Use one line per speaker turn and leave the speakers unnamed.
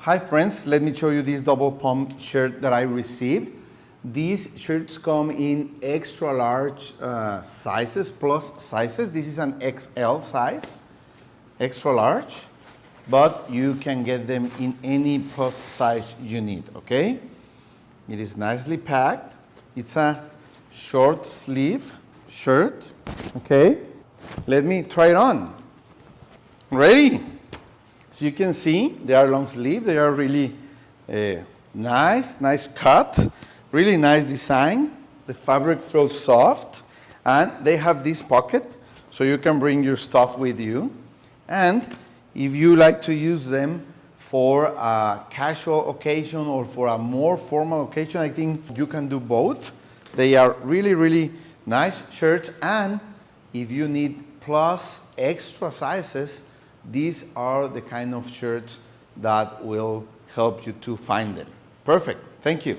Hi friends, let me show you this double pump shirt that I received. These shirts come in extra large sizes, plus sizes. This is an XL size, extra large, but you can get them in any plus size you need, okay? It is nicely packed. It's a short sleeve shirt, okay? Let me try it on. Ready? So you can see they are long sleeve. They are really nice cut, really nice design. The fabric feels soft, and they have this pocket so you can bring your stuff with you. And if you like to use them for a casual occasion or for a more formal occasion, I think you can do both. They are really nice shirts, and if you need plus extra sizes, these are the kind of shirts that will help you to find them. Perfect. Thank you.